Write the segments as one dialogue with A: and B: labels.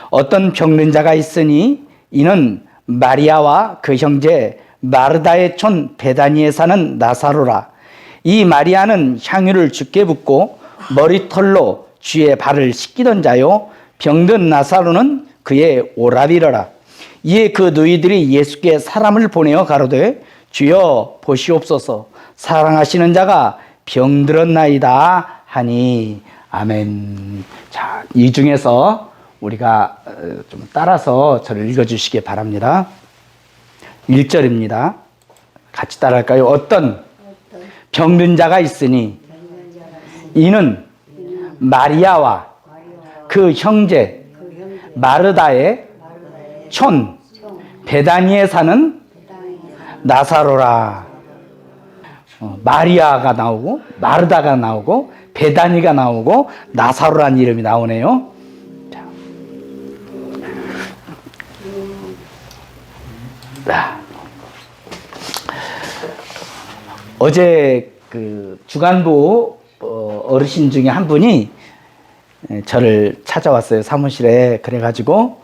A: 어떤 병든 자가 있으니 이는 마리아와 그 형제 마르다의 촌 베다니에 사는 나사로라. 이 마리아는 향유를 주께 붓고 머리털로 주의 발을 씻기던 자요, 병든 나사로는 그의 오라비러라. 이에 그 너희들이 예수께 사람을 보내어 가로되 주여 보시옵소서, 사랑하시는 자가 병들었나이다 하니. 아멘. 자, 이 중에서 우리가 좀 따라서 저를 읽어주시기 바랍니다. 1절입니다. 같이 따라할까요? 어떤 병든 자가 있으니 이는 마리아와 그 형제 마르다의 촌 베다니에 사는 나사로라. 마리아가 나오고 마르다가 나오고 베다니가 나오고 나사로라는 이름이 나오네요. 자. 어제 그 주간부 어르신 중에 한 분이 저를 찾아왔어요, 사무실에. 그래가지고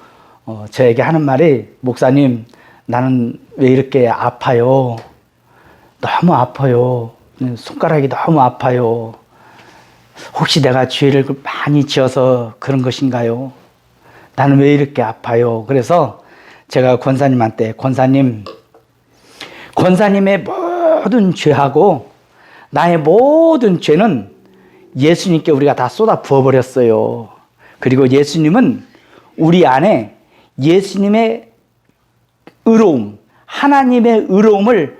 A: 저에게 하는 말이, 목사님, 나는 왜 이렇게 아파요? 너무 아파요. 손가락이 너무 아파요. 혹시 내가 죄를 많이 지어서 그런 것인가요? 나는 왜 이렇게 아파요? 그래서 제가 권사님한테, 권사님의 모든 죄하고 나의 모든 죄는 예수님께 우리가 다 쏟아 부어버렸어요. 그리고 예수님은 우리 안에 예수님의 의로움, 하나님의 의로움을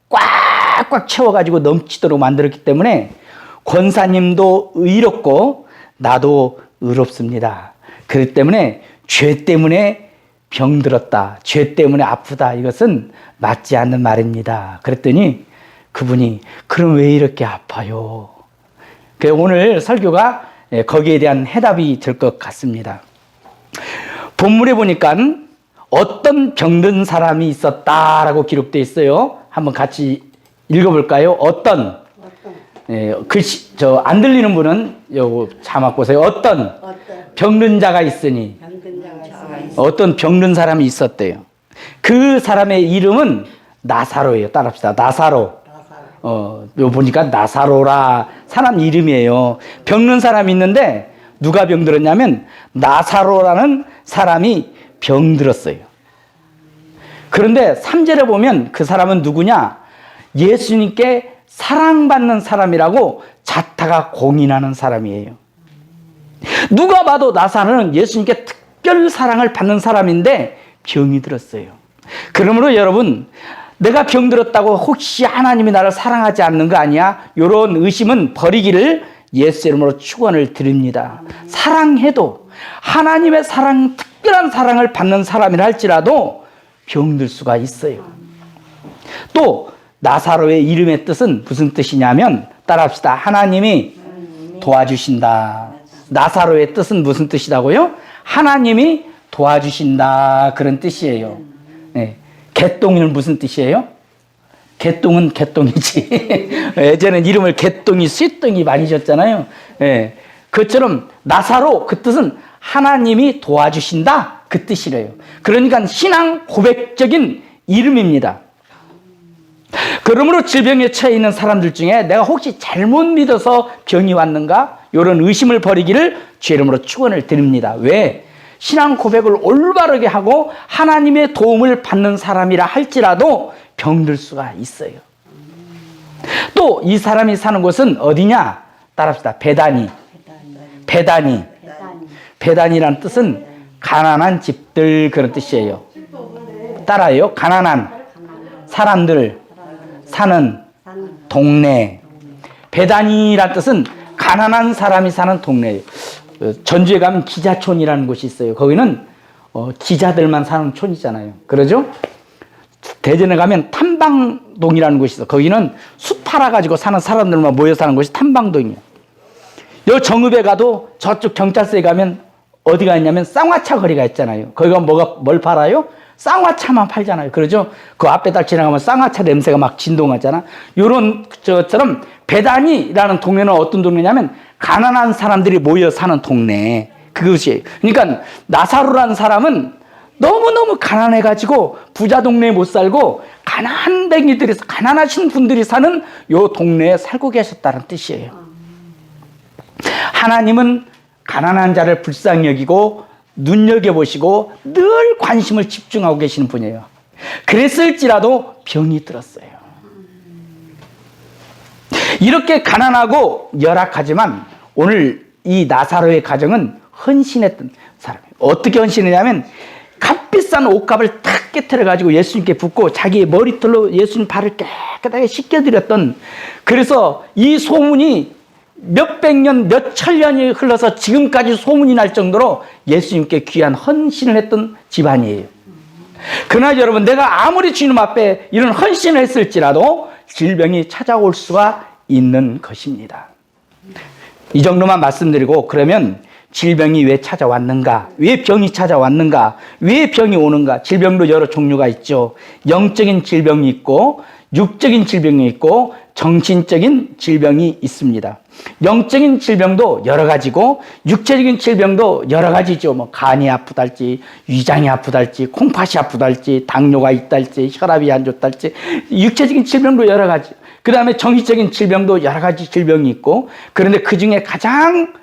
A: 꽉꽉 채워가지고 넘치도록 만들었기 때문에 권사님도 의롭고 나도 의롭습니다. 그렇기 때문에 죄 때문에 병들었다, 죄 때문에 아프다, 이것은 맞지 않는 말입니다. 그랬더니 그분이, 그럼 왜 이렇게 아파요? 오늘 설교가 거기에 대한 해답이 될 것 같습니다. 본문에 보니까 어떤 병든 사람이 있었다라고 기록되어 있어요. 한번 같이 읽어볼까요? 어떤. 글씨 안 들리는 분은 요 자막 보세요. 어떤 병든 자가 있으니. 어떤 병든 사람이 있었대요. 그 사람의 이름은 나사로예요. 따라합시다. 나사로. 요 보니까 나사로라 사람 이름이에요. 병든 사람이 있는데 누가 병들었냐면 나사로라는 사람이 병들었어요. 그런데 3절에 보면 그 사람은 누구냐? 예수님께 사랑받는 사람이라고 자타가 공인하는 사람이에요. 누가 봐도 나사로는 예수님께 특별 사랑을 받는 사람인데 병이 들었어요. 그러므로 여러분, 내가 병들었다고 혹시 하나님이 나를 사랑하지 않는 거 아니야? 이런 의심은 버리기를 예수 이름으로 축원을 드립니다. 사랑해도 하나님의 사랑, 특별한 사랑을 받는 사람이라 할지라도 병들 수가 있어요. 또 나사로의 이름의 뜻은 무슨 뜻이냐면, 따라합시다. 하나님이 도와주신다. 나사로의 뜻은 무슨 뜻이라고요? 하나님이 도와주신다, 그런 뜻이에요. 네. 개똥이는 무슨 뜻이에요? 개똥은 개똥이지. 예전엔 이름을 개똥이, 쇠똥이 많이 줬잖아요. 네. 그것처럼 나사로, 그 뜻은 하나님이 도와주신다, 그 뜻이래요. 그러니까 신앙 고백적인 이름입니다. 그러므로 질병에 처해 있는 사람들 중에 내가 혹시 잘못 믿어서 병이 왔는가? 이런 의심을 버리기를 주 이름으로 축원을 드립니다. 왜? 신앙 고백을 올바르게 하고 하나님의 도움을 받는 사람이라 할지라도 병들 수가 있어요. 또 이 사람이 사는 곳은 어디냐? 따라합시다. 베다니. 베다니라는 뜻은 가난한 집들, 그런 뜻이에요. 따라해요. 가난한 사람들 사는 동네. 베다니라는 뜻은 가난한 사람이 사는 동네예요. 전주에 가면 기자촌이라는 곳이 있어요. 거기는 기자들만 사는 촌이잖아요. 그러죠? 대전에 가면 탐방동이라는 곳이 있어. 거기는 숲 팔아가지고 사는 사람들만 모여 사는 곳이 탐방동이에요. 요 정읍에 가도 저쪽 경찰서에 가면 어디가 있냐면 쌍화차 거리가 있잖아요. 거기가 뭘 팔아요? 쌍화차만 팔잖아요. 그러죠? 그 앞에다 지나가면 쌍화차 냄새가 막 진동하잖아. 요런 저처럼 베다니라는 동네는 어떤 동네냐면 가난한 사람들이 모여 사는 동네, 그것이에요. 그러니까 나사로라는 사람은 너무너무 가난해가지고 부자 동네에 못 살고 가난하신 분들이 사는 요 동네에 살고 계셨다는 뜻이에요. 하나님은 가난한 자를 불쌍히 여기고 눈여겨보시고 늘 관심을 집중하고 계시는 분이에요. 그랬을지라도 병이 들었어요. 이렇게 가난하고 열악하지만 오늘 이 나사로의 가정은 헌신했던 사람이에요. 어떻게 헌신했냐면 값비싼 옷값을 탁 깨트려가지고 예수님께 붓고 자기의 머리털로 예수님 발을 깨끗하게 씻겨드렸던, 그래서 이 소문이 몇백 년, 몇천 년이 흘러서 지금까지 소문이 날 정도로 예수님께 귀한 헌신을 했던 집안이에요. 그러나 여러분, 내가 아무리 주님 앞에 이런 헌신을 했을지라도 질병이 찾아올 수가 있는 것입니다. 이 정도만 말씀드리고, 그러면 질병이 왜 찾아왔는가? 왜 병이 찾아왔는가? 왜 병이 오는가? 질병도 여러 종류가 있죠. 영적인 질병이 있고, 육적인 질병이 있고, 정신적인 질병이 있습니다. 영적인 질병도 여러 가지고, 육체적인 질병도 여러 가지죠. 뭐 간이 아프달지, 위장이 아프달지, 콩팥이 아프달지, 당뇨가 있달지, 혈압이 안 좋달지, 육체적인 질병도 여러 가지. 그 다음에 정신적인 질병도 여러 가지 질병이 있고, 그런데 그 중에 가장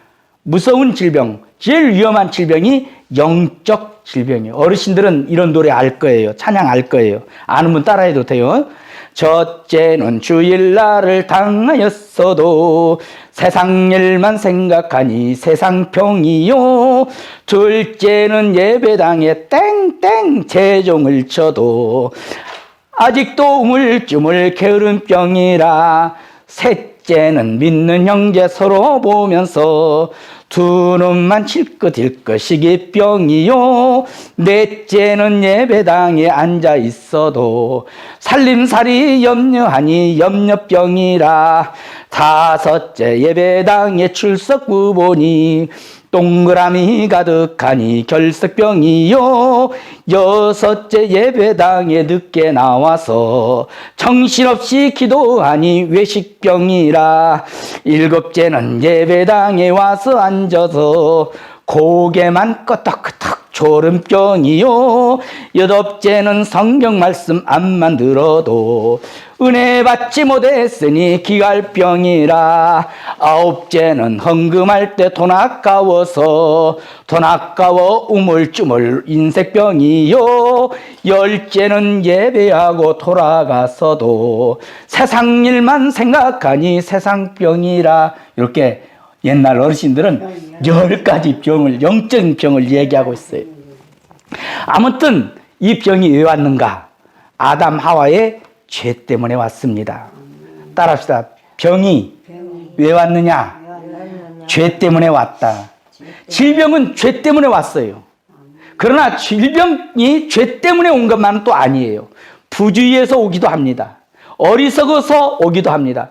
A: 무서운 질병, 제일 위험한 질병이 영적 질병이에요. 어르신들은 이런 노래 알 거예요. 찬양 알 거예요. 아는 분 따라해도 돼요. 첫째는 주일날을 당하였어도 세상 일만 생각하니 세상병이요. 둘째는 예배당에 땡땡 재종을 쳐도 아직도 우물쭈물 게으른 병이라. 셋째는 믿는 형제 서로 보면서 두 눈만 칠끗일끗 시기병이요. 넷째는 예배당에 앉아 있어도 살림살이 염려하니 염려병이라. 다섯째 예배당에 출석 부보니 동그라미 가득하니 결석병이요. 여섯째 예배당에 늦게 나와서 정신없이 기도하니 외식병이라. 일곱째는 예배당에 와서 앉아서 고개만 끄덕끄덕 졸음병이요. 여덟째는 성경 말씀 안만 들어도 은혜 받지 못했으니 기갈병이라. 아홉째는 헌금할 때 돈 아까워서 돈 아까워 우물쭈물 인색병이요. 열째는 예배하고 돌아가서도 세상 일만 생각하니 세상병이라. 이렇게 옛날 어르신들은 10가지 병을, 영적인 병을 얘기하고 있어요. 아무튼 이 병이 왜 왔는가? 아담 하와의 죄 때문에 왔습니다. 따라합시다. 병이 왜 왔느냐? 죄 때문에 왔다. 질병은 죄 때문에 왔어요. 그러나 질병이 죄 때문에 온 것만은 또 아니에요. 부주의해서 오기도 합니다. 어리석어서 오기도 합니다.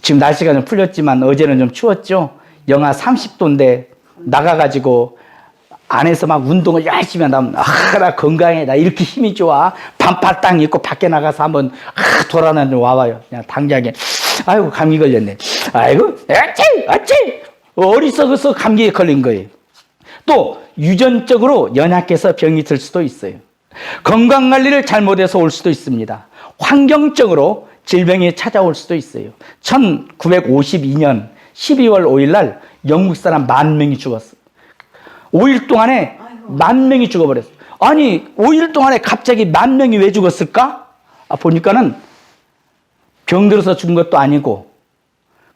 A: 지금 날씨가 좀 풀렸지만 어제는 좀 추웠죠. 영하 30도인데 나가가지고 안에서 막 운동을 열심히 한다면 나 건강해, 나 이렇게 힘이 좋아, 반팔 딱 입고 밖에 나가서 한번 돌아다니고 와봐요. 그냥 당장에 아이고 감기 걸렸네, 아이고 어찌 어리석어서 감기에 걸린 거예요. 또 유전적으로 연약해서 병이 들 수도 있어요. 건강관리를 잘못해서 올 수도 있습니다. 환경적으로 질병이 찾아올 수도 있어요. 1952년 12월 5일 날 영국 사람 10,000명이 죽었어요. 5일 동안에 10,000명이 죽어버렸어요. 아니 5일 동안에 갑자기 10,000명이 왜 죽었을까? 보니까는 병들어서 죽은 것도 아니고,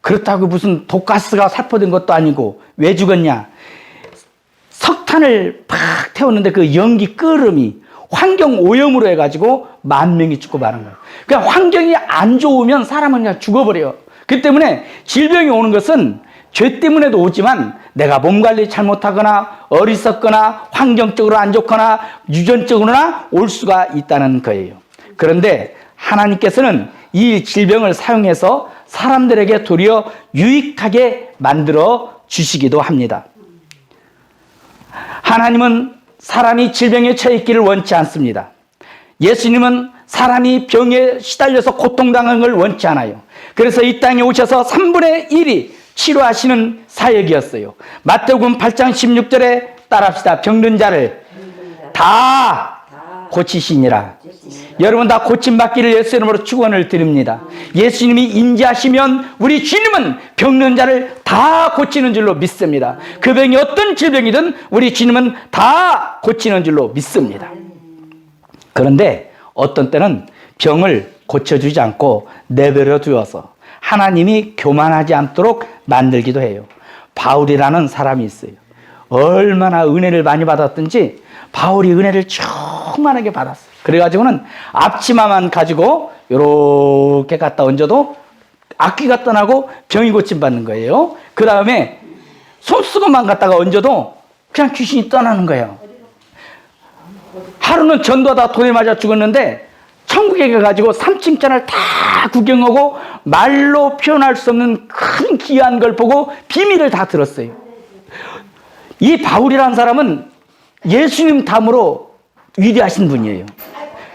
A: 그렇다고 무슨 독가스가 살포된 것도 아니고, 왜 죽었냐? 석탄을 팍 태웠는데 그 연기 끓음이 환경 오염으로 해가지고 10,000명이 죽고 마는 거예요. 그러니까 환경이 안 좋으면 사람은 그냥 죽어버려요. 그 때문에 질병이 오는 것은 죄 때문에도 오지만 내가 몸 관리 잘못하거나 어리석거나 환경적으로 안 좋거나 유전적으로나 올 수가 있다는 거예요. 그런데 하나님께서는 이 질병을 사용해서 사람들에게 도리어 유익하게 만들어 주시기도 합니다. 하나님은 사람이 질병에 처해 있기를 원치 않습니다. 예수님은 사람이 병에 시달려서 고통당하는 걸 원치 않아요. 그래서 이 땅에 오셔서 3분의 1이 치료하시는 사역이었어요. 마태복음 8장 16절에 따라합시다. 병든 자를 다 고치시니라. 여러분 다 고침받기를 예수 이름으로 축원을 드립니다. 예수님이 인지하시면 우리 주님은 병든 자를 다 고치는 줄로 믿습니다. 그 병이 어떤 질병이든 우리 주님은 다 고치는 줄로 믿습니다. 그런데 어떤 때는 병을 고쳐주지 않고 내버려 두어서 하나님이 교만하지 않도록 만들기도 해요. 바울이라는 사람이 있어요. 얼마나 은혜를 많이 받았든지 바울이 은혜를 충만하게 받았어요. 그래가지고는 앞치마만 가지고 이렇게 갖다 얹어도 악귀가 떠나고 병이 고침받는 거예요. 그 다음에 손수건만 갖다가 얹어도 그냥 귀신이 떠나는 거예요. 하루는 전도하다 돈에 맞아 죽었는데 천국에 가가지고 3층짜리를 다 구경하고 말로 표현할 수 없는 큰 귀한 걸 보고 비밀을 다 들었어요. 이 바울이라는 사람은 예수님 닮으로 위대하신 분이에요.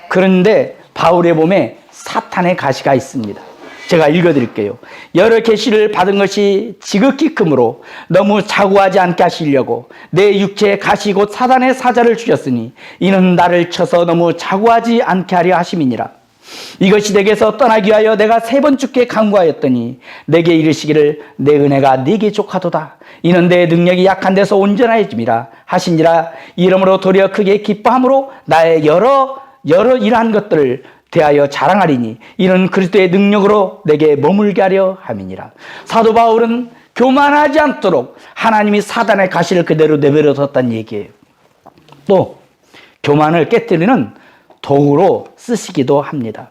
A: 그런데 바울의 몸에 사탄의 가시가 있습니다. 제가 읽어드릴게요. 여러 계시를 받은 것이 지극히 크므로 너무 자고하지 않게 하시려고 내 육체에 가시 곧 사단의 사자를 주셨으니 이는 나를 쳐서 너무 자고하지 않게 하려 하심이니라. 이것이 내게서 떠나기 위하여 내가 3번 주께 간구하였더니 내게 이르시기를 내 은혜가 네게 족하도다. 이는 내 능력이 약한 데서 온전하여짐이라 하시니라. 이러므로 도리어 크게 기뻐함으로 나의 여러 이러한 것들을 대하여 자랑하리니 이는 그리스도의 능력으로 내게 머물게 하려 함이니라. 사도 바울은 교만하지 않도록 하나님이 사단의 가시를 그대로 내버려 뒀다는 얘기예요. 또 교만을 깨뜨리는 도구로 쓰시기도 합니다.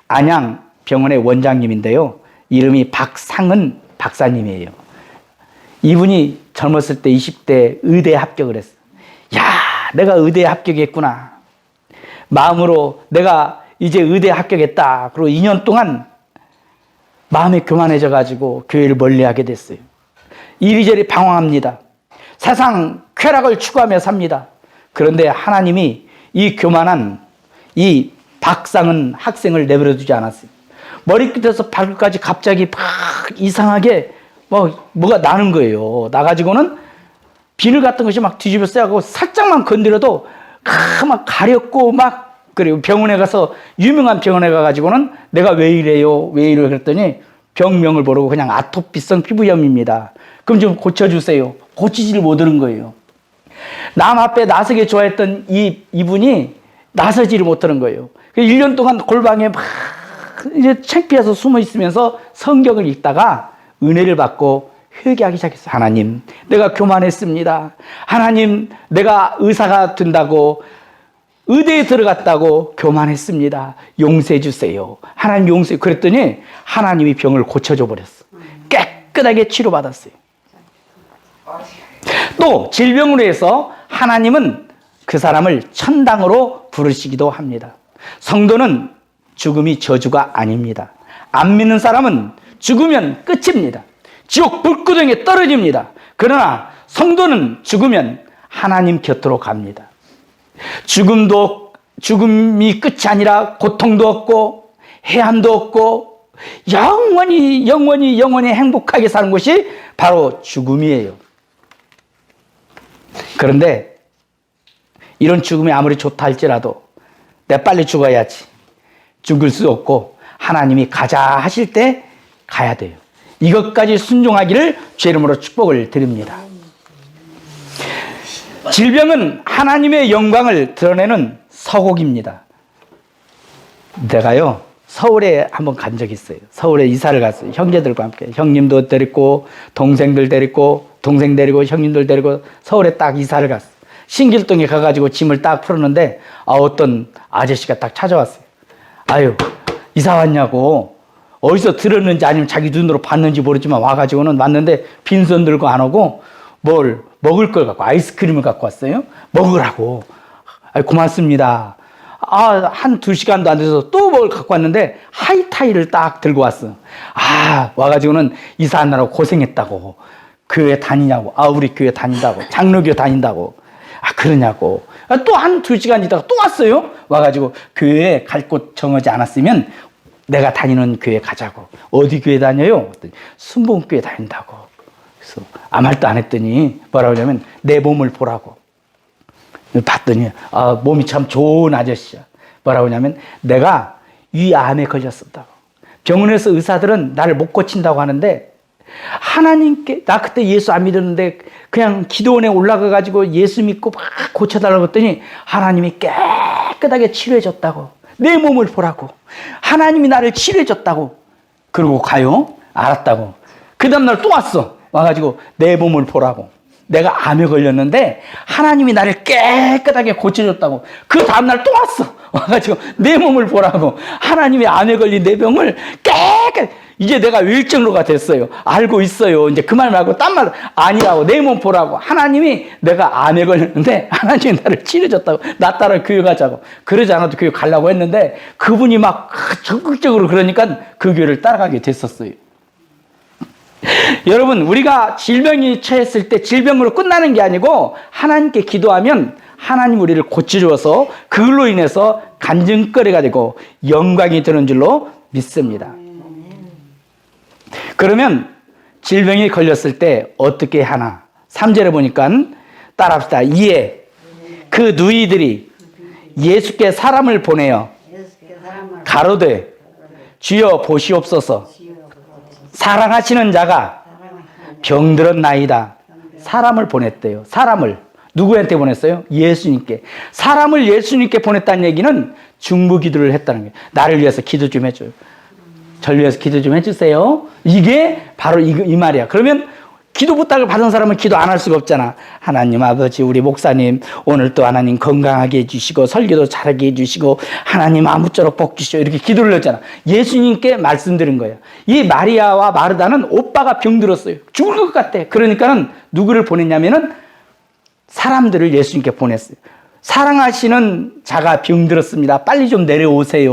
A: 안양병원의 원장님인데요. 이름이 박상은 박사님이에요. 이분이 젊었을 때 20대 의대에 합격을 했어요. 야, 내가 의대에 합격했구나. 마음으로 내가 이제 의대에 합격했다. 그리고 2년 동안 마음이 교만해져가지고 교회를 멀리하게 됐어요. 이리저리 방황합니다. 세상 쾌락을 추구하며 삽니다. 그런데 하나님이 이 교만한 이 박상은 학생을 내버려두지 않았어요. 머리끝에서 발끝까지 갑자기 막 이상하게 뭐가 나는 거예요. 나가지고는 비늘 같은 것이 막 뒤집어 쓰고 살짝만 건드려도 막 가렵고 막 그리고 병원에 가서 유명한 병원에 가가지고는 내가 왜 이래요? 왜 이래요? 그랬더니 병명을 모르고 그냥 아토피성 피부염입니다. 그럼 좀 고쳐주세요. 고치지를 못하는 거예요. 남 앞에 나서기 좋아했던 이분이 나서지를 못하는 거예요. 1년 동안 골방에 막 이제 창피해서 숨어 있으면서 성경을 읽다가 은혜를 받고 회개하기 시작했어요. 하나님, 내가 교만했습니다. 하나님, 내가 의사가 된다고 의대에 들어갔다고 교만했습니다. 용서해 주세요. 하나님 용서해. 그랬더니 하나님이 병을 고쳐줘 버렸어. 깨끗하게 치료받았어요. 또 질병으로 해서 하나님은 그 사람을 천당으로 부르시기도 합니다. 성도는 죽음이 저주가 아닙니다. 안 믿는 사람은 죽으면 끝입니다. 지옥 불구덩이에 떨어집니다. 그러나 성도는 죽으면 하나님 곁으로 갑니다. 죽음이 끝이 아니라 고통도 없고 해함도 없고 영원히 행복하게 사는 것이 바로 죽음이에요. 그런데 이런 죽음이 아무리 좋다 할지라도 내가 빨리 죽어야지. 죽을 수 없고 하나님이 가자 하실 때 가야 돼요. 이것까지 순종하기를 주 이름으로 축복을 드립니다. 질병은 하나님의 영광을 드러내는 서곡입니다. 내가요 서울에 한번 간 적이 있어요. 서울에 이사를 갔어요. 형제들과 함께. 형님도 데리고 동생들 데리고 동생 데리고 형님들 데리고 서울에 딱 이사를 갔어요. 신길동에 가가지고 짐을 딱 풀었는데 어떤 아저씨가 딱 찾아왔어요. 아유, 이사 왔냐고. 어디서 들었는지 아니면 자기 눈으로 봤는지 모르지만 와가지고는 왔는데 빈손 들고 안 오고 뭘 먹을 걸 갖고 아이스크림을 갖고 왔어요. 먹으라고. 아유, 고맙습니다. 한 2시간도 안 돼서 또 뭘 갖고 왔는데 하이타이를 딱 들고 왔어. 와가지고는 이사하느라고 고생했다고. 교회 다니냐고. 우리 교회 다닌다고. 장로교 다닌다고. 그러냐고. 또 한 2시간 있다가 또 왔어요. 와가지고 교회에 갈 곳 정하지 않았으면 내가 다니는 교회 가자고. 어디 교회 다녀요? 순복음교회 다닌다고. 그래서 아무 말도 안 했더니 뭐라고 하냐면 내 몸을 보라고. 봤더니 몸이 참 좋은 아저씨야. 뭐라고 하냐면 내가 위암에 걸렸었다고. 병원에서 의사들은 나를 못 고친다고 하는데 하나님께, 나 그때 예수 안 믿었는데 그냥 기도원에 올라가 가지고 예수 믿고 막 고쳐달라고 했더니 하나님이 깨끗하게 치료해 줬다고. 내 몸을 보라고. 하나님이 나를 치료해 줬다고. 그러고 가요. 알았다고. 그 다음날 또 왔어. 와가지고 내 몸을 보라고. 내가 암에 걸렸는데 하나님이 나를 깨끗하게 고쳐줬다고. 그 다음날 또 왔어. 와가지고 내 몸을 보라고. 하나님이 암에 걸린 내 병을 이제 내가 일정로가 됐어요. 알고 있어요. 이제 그 말 말고 딴 말 아니라고. 내 몸 보라고. 하나님이 내가 암에 걸렸는데 하나님이 나를 치료줬다고. 나 따라 교회 가자고. 그러지 않아도 교회 가려고 했는데 그분이 막 적극적으로 그러니까 그 교회를 따라가게 됐었어요. 여러분, 우리가 질병이 처했을 때 질병으로 끝나는 게 아니고 하나님께 기도하면 하나님 우리를 고쳐주어서 그걸로 인해서 간증거리가 되고 영광이 되는 줄로 믿습니다. 그러면 질병이 걸렸을 때 어떻게 하나? 3절에 보니까 따라합시다. 이에 그 누이들이 예수께 사람을 보내어 가로되 주여 보시옵소서. 사랑하시는 자가 병들었나이다. 사람을 보냈대요. 사람을. 누구한테 보냈어요? 예수님께. 사람을 예수님께 보냈다는 얘기는 중보기도를 했다는 거예요. 나를 위해서 기도 좀 해줘요. 저를 위해서 기도 좀 해주세요. 이게 바로 이 말이야. 그러면 기도 부탁을 받은 사람은 기도 안 할 수가 없잖아. 하나님 아버지, 우리 목사님 오늘 또 하나님 건강하게 해주시고 설교도 잘하게 해주시고 하나님 아무쪼록 복 주시오. 이렇게 기도를 했잖아. 예수님께 말씀드린 거예요. 이 마리아와 마르다는 오빠가 병들었어요. 죽을 것 같대. 그러니까는 누구를 보냈냐면은 사람들을 예수님께 보냈어요. 사랑하시는 자가 병들었습니다. 빨리 좀 내려오세요.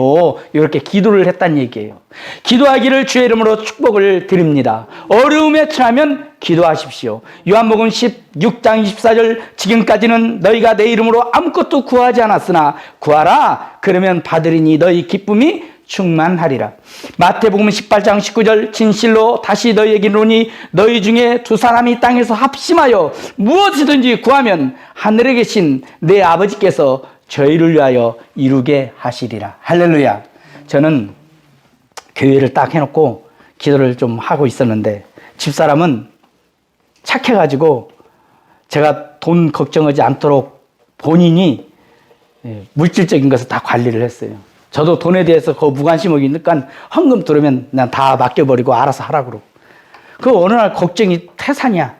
A: 이렇게 기도를 했다는 얘기예요. 기도하기를 주의 이름으로 축복을 드립니다. 어려움에 처하면 기도하십시오. 요한복음 16장 24절 지금까지는 너희가 내 이름으로 아무것도 구하지 않았으나 구하라. 그러면 받으리니 너희 기쁨이 충만하리라. 마태복음 18장 19절 진실로 다시 너희에게 이르노니 너희 중에 두 사람이 땅에서 합심하여 무엇이든지 구하면 하늘에 계신 내 아버지께서 저희를 위하여 이루게 하시리라. 할렐루야. 저는 교회를 딱 해놓고 기도를 좀 하고 있었는데 집사람은 착해가지고 제가 돈 걱정하지 않도록 본인이 물질적인 것을 다 관리를 했어요. 저도 돈에 대해서 무관심하게 니까 헌금 들으면 난 다 맡겨버리고 알아서 하라고 그러고. 그 어느 날 걱정이 태산이야.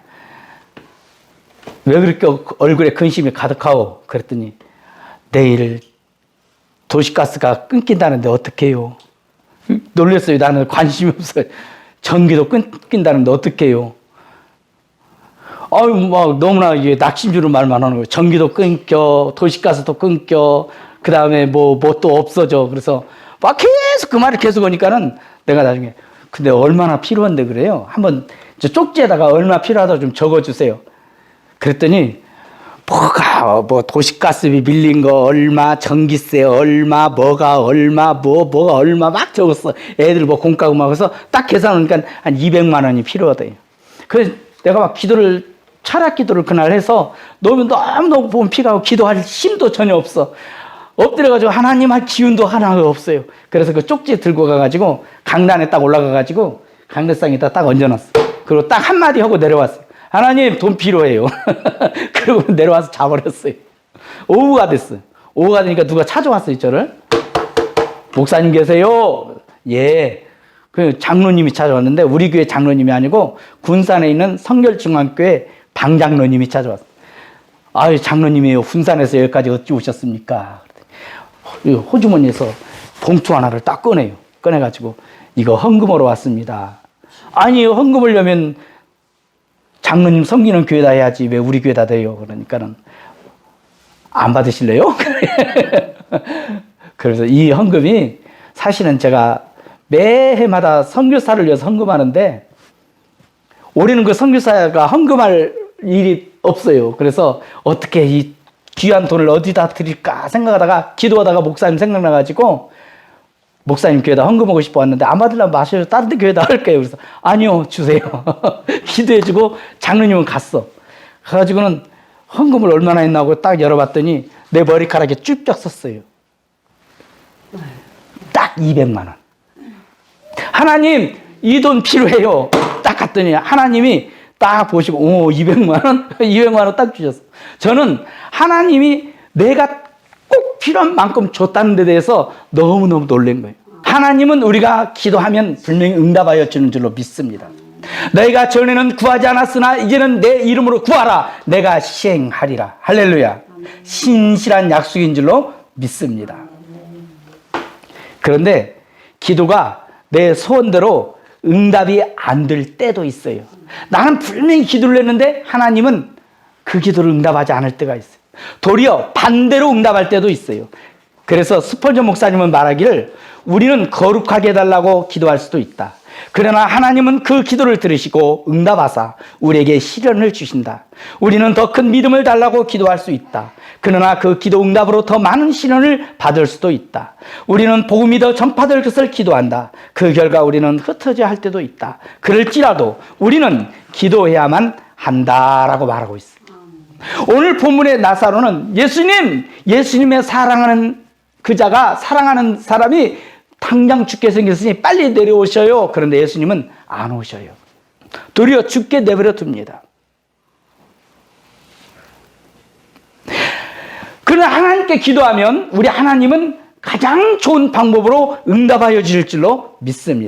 A: 왜 그렇게 얼굴에 근심이 가득하오? 그랬더니 내일 도시가스가 끊긴다는데 어떻게 해요? 놀랐어요. 나는 관심이 없어요. 전기도 끊긴다는데 어떻게 해요? 아유, 막 너무나 이게 낙심주로 말만 하는 거예요. 전기도 끊겨, 도시가스도 끊겨, 그 다음에 뭐 또 없어져. 그래서 막 계속 그 말을 계속 하니까는 내가 나중에 근데 얼마나 필요한데 그래요? 한번 쪽지에다가 얼마 필요하다고 좀 적어주세요. 그랬더니 뭐가 도시가스비 밀린 거 얼마, 전기세 얼마, 뭐가 얼마, 뭐가 얼마 막 적었어. 애들 뭐 공과금 막 해서 딱 계산하니까 한 200만 원이 필요하대요. 그래서 내가 막 철학 기도를 그날 해서 너무너무 보면 피가 나고 기도할 힘도 전혀 없어. 엎드려가지고 하나님 할 기운도 하나가 없어요. 그래서 그 쪽지 들고 가가지고 강단에 딱 올라가가지고 강대상에다 딱 얹어놨어. 그리고 딱 한마디 하고 내려왔어요. 하나님 돈 필요해요. 그리고 내려와서 자버렸어요. 오후가 됐어요. 오후가 되니까 누가 찾아왔어요. 저를. 목사님 계세요? 예. 그 장로님이 찾아왔는데 우리 교회 장로님이 아니고 군산에 있는 성결중앙교회 방장로님이 찾아왔어요. 아유, 장로님이에요. 군산에서 여기까지 어찌 오셨습니까? 호주머니에서 봉투 하나를 딱 꺼내요. 꺼내가지고 이거 헌금으로 왔습니다. 아니, 헌금을 하면 장로님 섬기는 교회다 해야지 왜 우리 교회다 돼요? 그러니까는 안 받으실래요? 그래서 이 헌금이 사실은 제가 매해마다 선교사를 위해서 헌금하는데 올해는 그 선교사가 헌금할 일이 없어요. 그래서 어떻게 이 귀한 돈을 어디다 드릴까 생각하다가 기도하다가 목사님 생각나가지고 목사님 교회에다 헌금하고 싶어 왔는데 안 받으려면 마셔요. 다른 데 교회에다 할게요. 그래서 아니요, 주세요. 기도해주고 장로님은 갔어. 가가지고는 헌금을 얼마나 했나 하고 딱 열어봤더니 내 머리카락에 쭉 썼어요. 딱 200만 원. 하나님, 이 돈 필요해요. 딱 갔더니 하나님이 딱 보시고, 오, 200만 원? 200만 원 딱 주셨어. 저는 하나님이 내가 꼭 필요한 만큼 줬다는 데 대해서 너무너무 놀란 거예요. 하나님은 우리가 기도하면 분명히 응답하여 주는 줄로 믿습니다. 너희가 전에는 구하지 않았으나 이제는 내 이름으로 구하라. 내가 시행하리라. 할렐루야. 신실한 약속인 줄로 믿습니다. 그런데 기도가 내 소원대로 응답이 안 될 때도 있어요. 나는 분명히 기도를 했는데 하나님은 그 기도를 응답하지 않을 때가 있어요. 도리어 반대로 응답할 때도 있어요. 그래서 스펄전 목사님은 말하기를 우리는 거룩하게 해달라고 기도할 수도 있다. 그러나 하나님은 그 기도를 들으시고 응답하사 우리에게 시련을 주신다. 우리는 더 큰 믿음을 달라고 기도할 수 있다. 그러나 그 기도 응답으로 더 많은 시련을 받을 수도 있다. 우리는 복음이 더 전파될 것을 기도한다. 그 결과 우리는 흩어져야 할 때도 있다. 그럴지라도 우리는 기도해야만 한다라고 말하고 있습니다. 오늘 본문의 나사로는 예수님의 사랑하는 그자가 사랑하는 사람이 당장 죽게 생겼으니 빨리 내려오셔요. 그런데 예수님은 안 오셔요. 도리어 죽게 내버려 둡니다. 그러나 하나님께 기도하면 우리 하나님은 가장 좋은 방법으로 응답하여 주실 줄로 믿습니다.